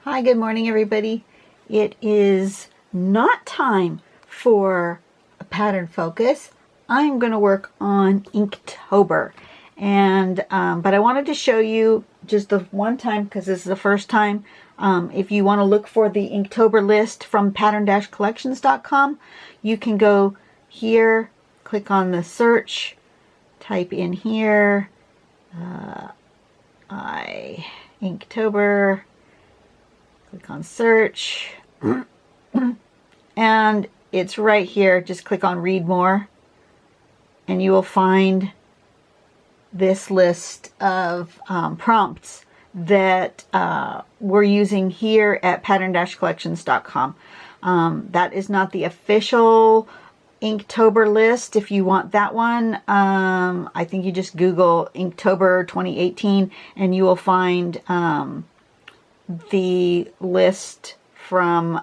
Hi, good morning, everybody. It is not time for a pattern focus. I'm going to work on Inktober, and but I wanted to show you just the one time because this is the first time. If you want to look for the Inktober list from pattern-collections.com, you can go here, click on the search, type in here, Inktober. Click on search, and it's right here. Just click on read more, and you will find this list of prompts that we're using here at pattern-collections.com. That is not the official Inktober list. If you want that one, I think you just Google Inktober 2018 and you will find the list from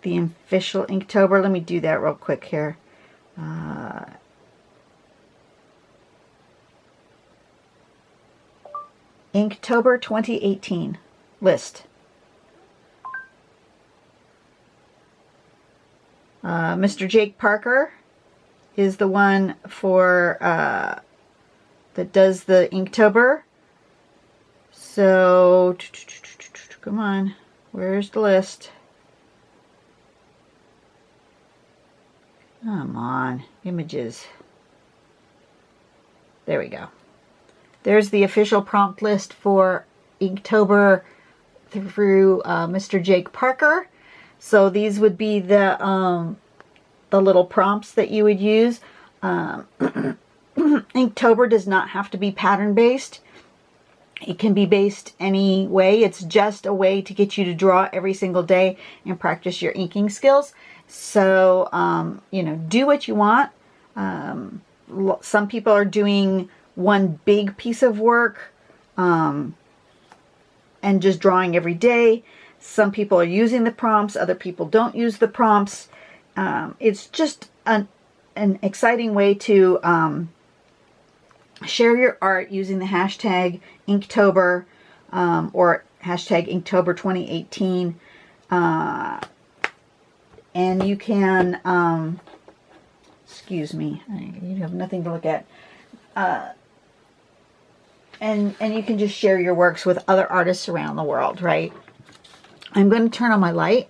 the official Inktober. Let me do that real quick here. Inktober 2018 list. Mr. Jake Parker is the one for that does the Inktober. So, come on, where's the list? Come on, images. There we go. There's the official prompt list for Inktober through Mr. Jake Parker. So these would be the little prompts that you would use. Inktober does not have to be pattern based. It can be based any way. It's just a way to get you to draw every single day and practice your inking skills. So, you know, do what you want. Some people are doing one big piece of work and just drawing every day. Some people are using the prompts. Other people don't use the prompts. It's just an exciting way to share your art using the hashtag Inktober or hashtag Inktober 2018. And you can, excuse me, you have nothing to look at. And you can just share your works with other artists around the world, right? I'm going to turn on my light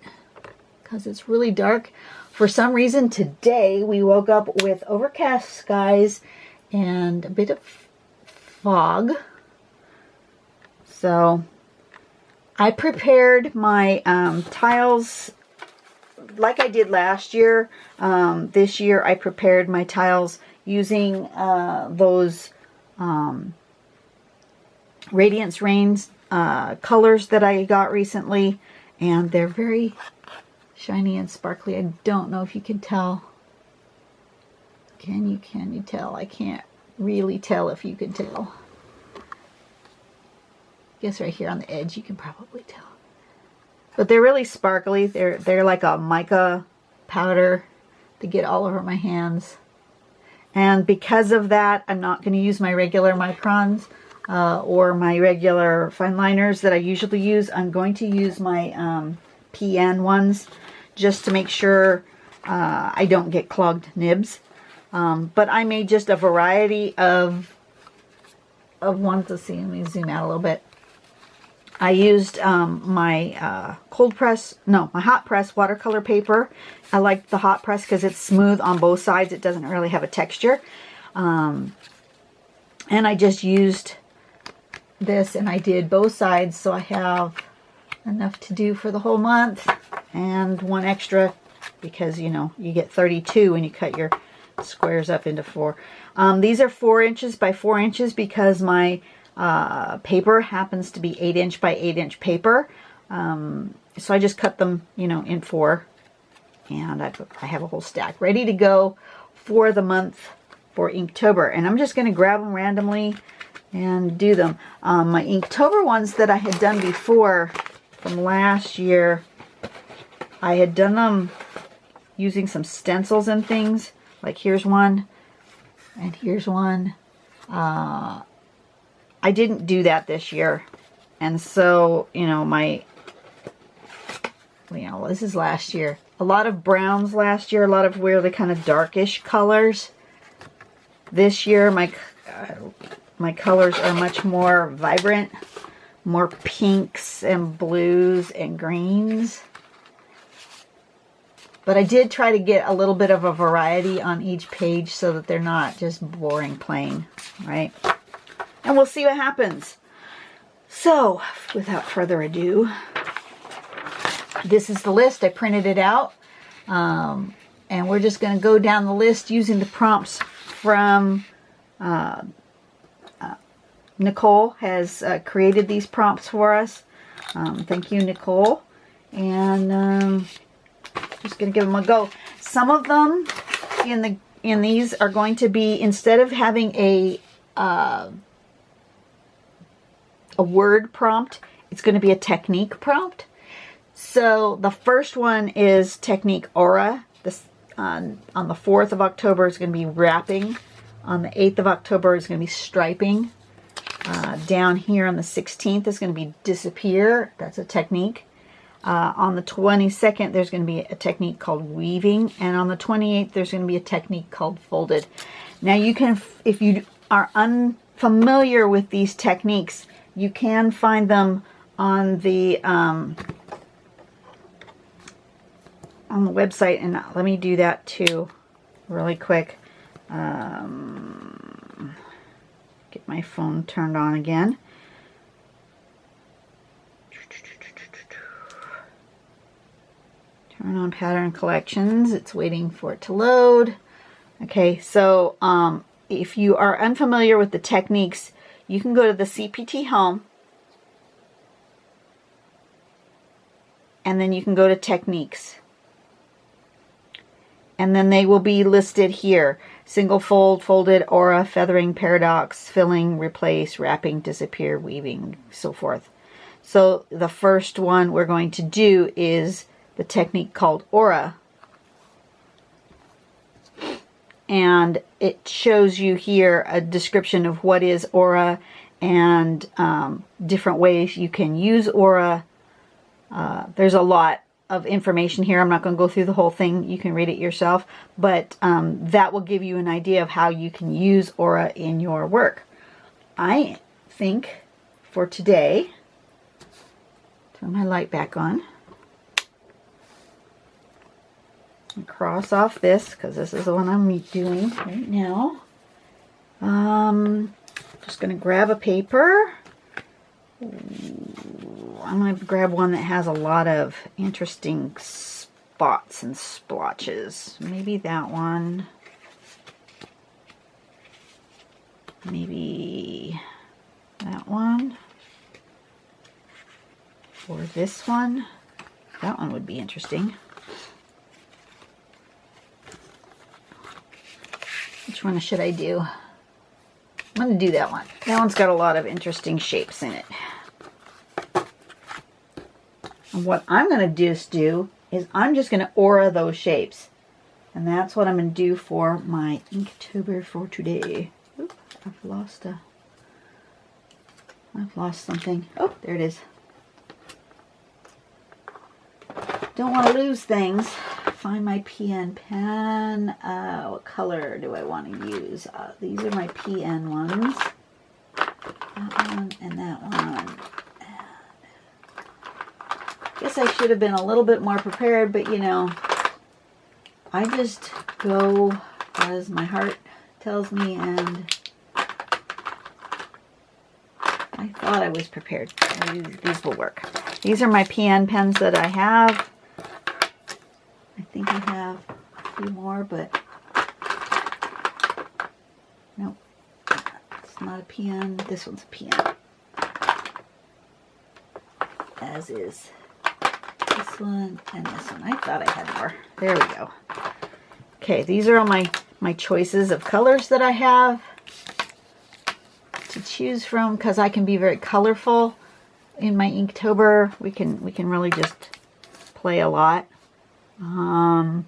because it's really dark. For some reason today we woke up with overcast skies and a bit of fog. So I prepared my tiles like I did last year. This year I prepared my tiles using those Radiance Rains colors that I got recently, and they're very shiny and sparkly. I don't know if you can tell. Can you tell? I can't really tell if you can tell. I guess right here on the edge you can probably tell. But they're really sparkly. They're like a mica powder to get all over my hands. And because of that, I'm not going to use my regular microns or my regular fine liners that I usually use. I'm going to use my PN ones just to make sure I don't get clogged nibs. But I made just a variety of ones. Let's see, let me zoom out a little bit. I used my hot press watercolor paper. I like the hot press because it's smooth on both sides. It doesn't really have a texture. And I just used this and I did both sides, so I have enough to do for the whole month and one extra because, you know, you get 32 when you cut your squares up into 4. These are 4 inches by 4 inches because my paper happens to be 8-inch by 8-inch paper. So I just cut them, you know, in 4, and I have a whole stack ready to go for the month for Inktober. And I'm just going to grab them randomly and do them. My Inktober ones that I had done before from last year, I had done them using some stencils and things. Like here's one, and here's one. I didn't do that this year. And so, you know, this is last year. A lot of browns last year, a lot of really kind of darkish colors. This year, my colors are much more vibrant, more pinks and blues and greens. But I did try to get a little bit of a variety on each page so that they're not just boring plain, right? And we'll see what happens. So, without further ado, this is the list. I printed it out. And we're just going to go down the list using the prompts from Nicole has created these prompts for us. Thank you, Nicole. And just going to give them a go. Some of them in these are going to be, instead of having a word prompt, it's going to be a technique prompt. So the first one is Technique Aura. This on the 4th of October is going to be wrapping. On the 8th of October is going to be striping. Down here on the 16th is going to be disappear. That's a technique. On the 22nd, there's going to be a technique called weaving. And on the 28th, there's going to be a technique called folded. Now you can, if you are unfamiliar with these techniques, you can find them on the website. And let me do that too really quick. Get my phone turned on again. Turn on pattern collections. It's waiting for it to load. Okay, so if you are unfamiliar with the techniques, you can go to the CPT home and then you can go to techniques. And then they will be listed here. Single fold, folded, aura, feathering, paradox, filling, replace, wrapping, disappear, weaving, so forth. So the first one we're going to do is the technique called Aura. And it shows you here a description of what is Aura and different ways you can use Aura. There's a lot of information here. I'm not going to go through the whole thing. You can read it yourself. But that will give you an idea of how you can use Aura in your work. I think for today, turn my light back on. Cross off this because this is the one I'm doing right now. Just going to grab a paper. I'm going to grab one that has a lot of interesting spots and splotches. Maybe that one. Maybe that one. Or this one. That one would be interesting. Which one should I do? I'm going to do that one. That one's got a lot of interesting shapes in it. And what I'm going to just do is I'm just going to aura those shapes. And that's what I'm going to do for my Inktober for today. Oop, I've lost something. Oh, there it is. Don't want to lose things. Find my PN pen. What color do I want to use? These are my PN ones. That one and that one. Guess I should have been a little bit more prepared, but you know, I just go as my heart tells me, and I thought I was prepared. These will work. These are my PN pens that I have. I think I have a few more, but nope, it's not a PN. This one's a PN. As is this one and this one. I thought I had more. There we go. Okay, these are all my choices of colors that I have to choose from, because I can be very colorful in my Inktober. We can really just play a lot. I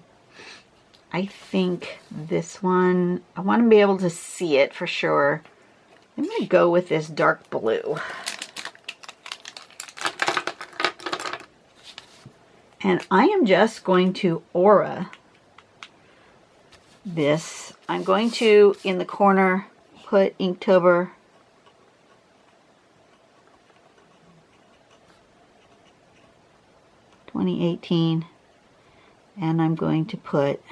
think this one, I want to be able to see it for sure. I'm going to go with this dark blue. And I am just going to Aura this. I'm going to, in the corner, put Inktober. (2018), and I'm going to put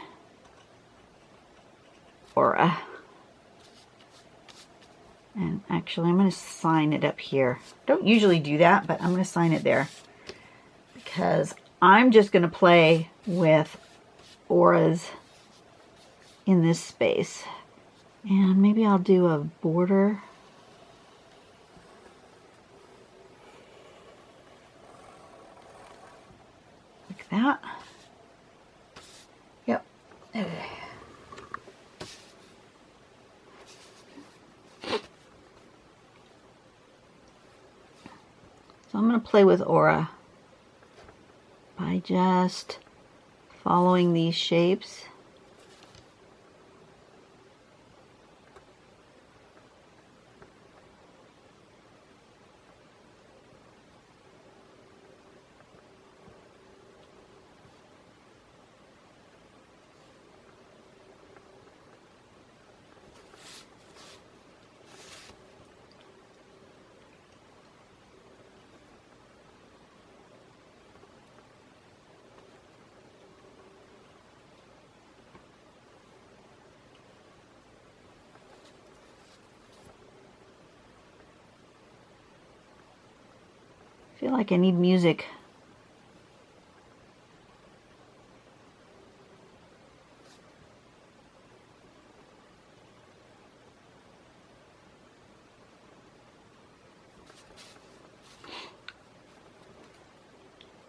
Aura. And actually, I'm going to sign it up here. Don't usually do that, but I'm going to sign it there because I'm just going to play with auras in this space. And maybe I'll do a border. Like that. Yep. Okay. So I'm going to play with Aura by just following these shapes. I feel like I need music.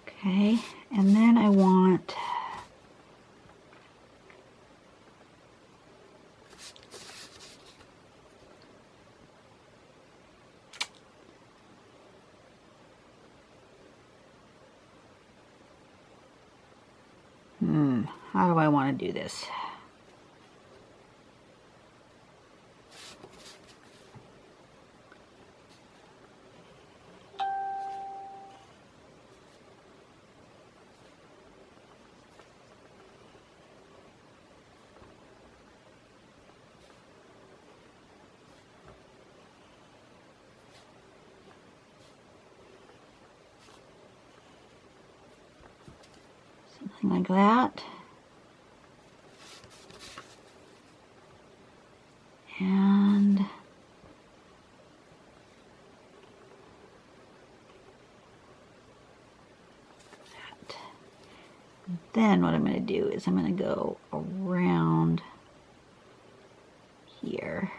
Okay, and then I want how do I want to do this? Something like that. And that. Then what I'm going to do is I'm going to go around here.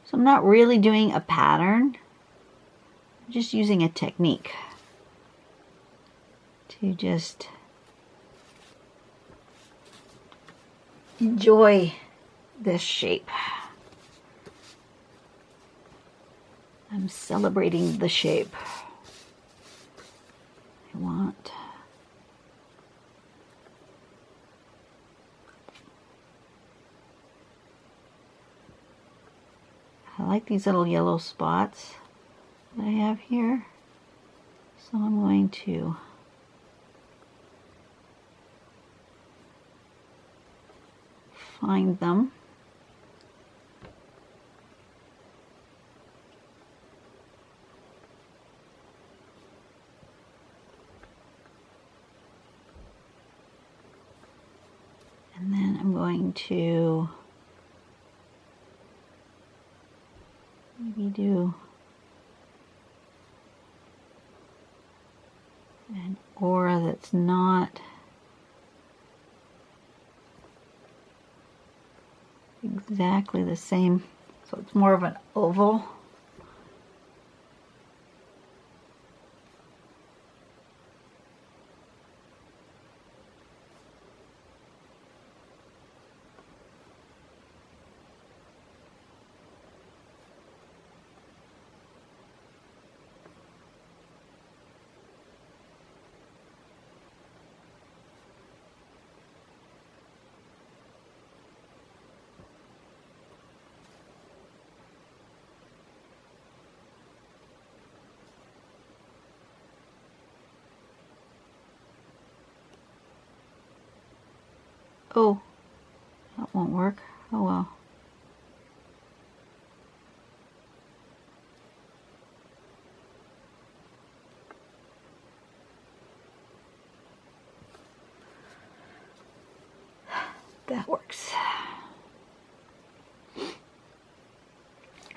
So I'm not really doing a pattern, I'm just using a technique to just enjoy this shape. I'm celebrating the shape. I want I like these little yellow spots that I have here, so I'm going to find them. And then I'm going to maybe do an aura that's not exactly the same, so it's more of an oval. Oh, that won't work. Oh well. That works.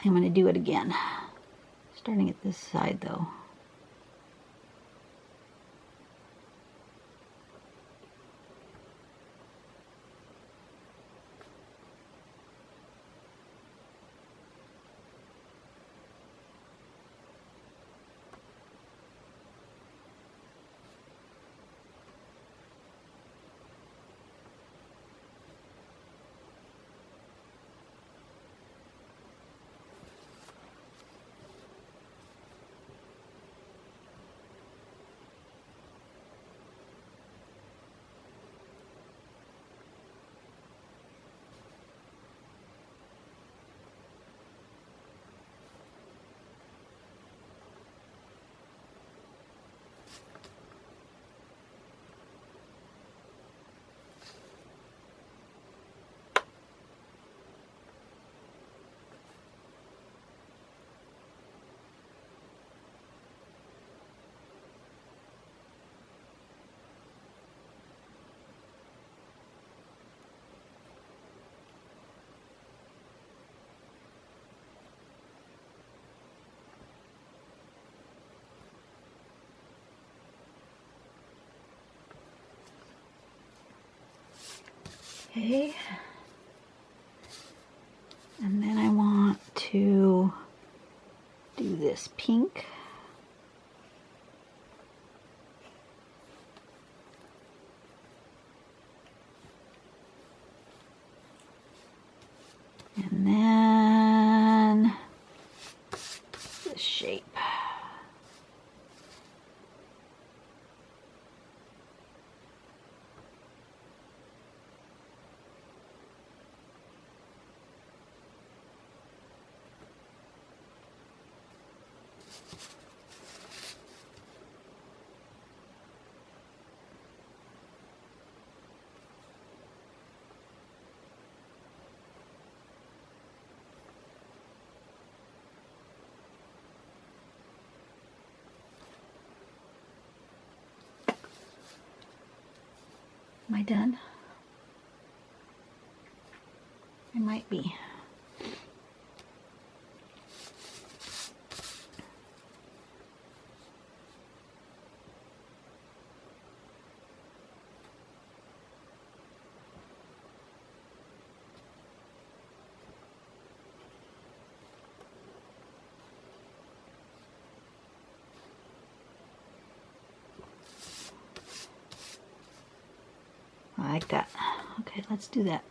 I'm going to do it again. Starting at this side though. Okay, and then I want to do this pink. And then this shape. Am I done? I might be. I like that. Okay, let's do that.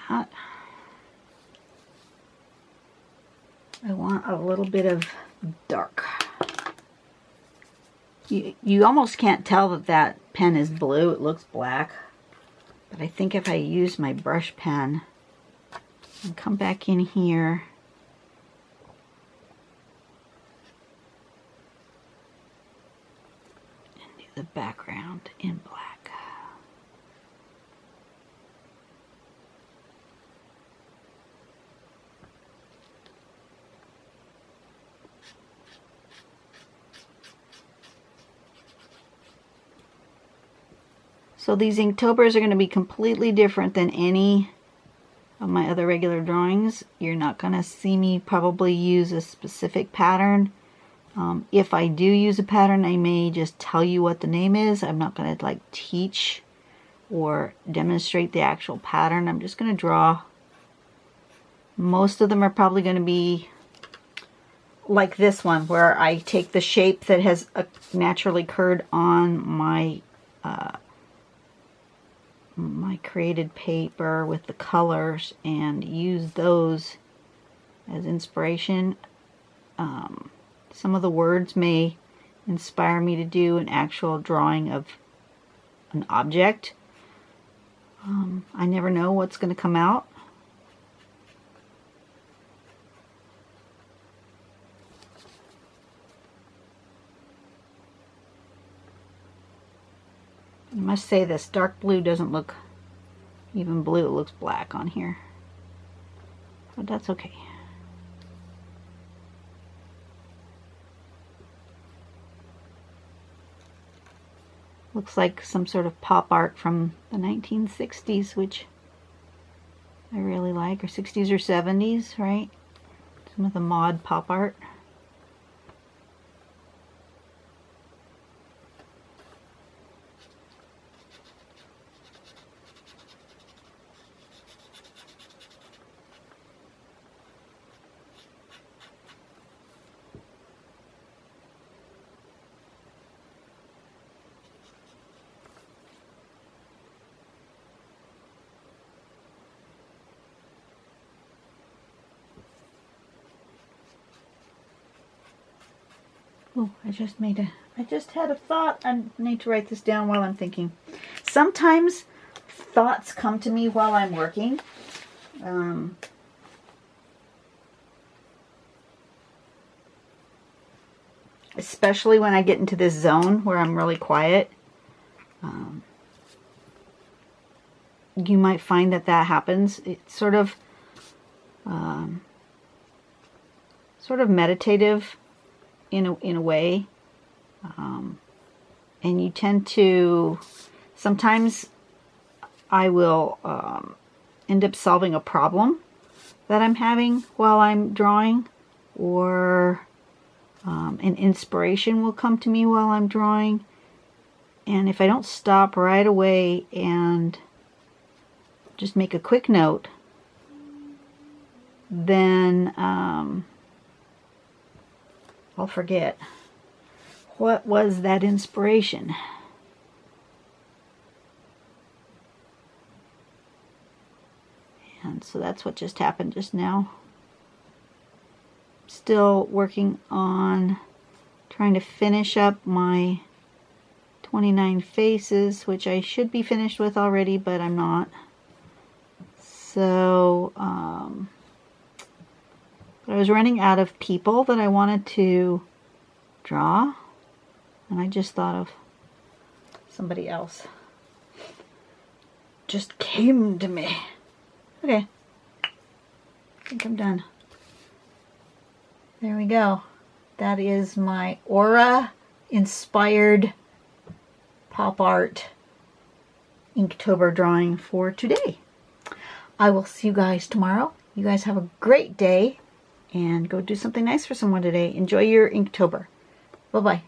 That. I want a little bit of dark. You almost can't tell that that pen is blue. It looks black. But I think if I use my brush pen and come back in here and do the background in black. So these Inktober's are going to be completely different than any of my other regular drawings. You're not going to see me probably use a specific pattern. If I do use a pattern, I may just tell you what the name is. I'm not going to like teach or demonstrate the actual pattern. I'm just going to draw. Most of them are probably going to be like this one, where I take the shape that has naturally occurred on my my created paper with the colors and use those as inspiration. Some of the words may inspire me to do an actual drawing of an object. I never know what's going to come out. must say this dark blue doesn't look even blue. It looks black on here. But that's okay. Looks like some sort of pop art from the 1960s, which I really like, or 60s or 70s, right? Some of the mod pop art. Oh, I just had a thought. I need to write this down while I'm thinking. Sometimes thoughts come to me while I'm working. Especially when I get into this zone where I'm really quiet. You might find that happens. It's sort of meditative in a way, and you tend to, sometimes I will end up solving a problem that I'm having while I'm drawing, or an inspiration will come to me while I'm drawing, and if I don't stop right away and just make a quick note, then I'll forget. What was that inspiration? And so that's what just happened just now. Still working on trying to finish up my 29 faces, which I should be finished with already, but I'm not. So, I was running out of people that I wanted to draw, and I just thought of somebody else. Just came to me. Okay, I think I'm done. There we go. That is my Aura inspired pop art Inktober drawing for today. I will see you guys tomorrow. You guys have a great day. And go do something nice for someone today. Enjoy your Inktober. Bye-bye.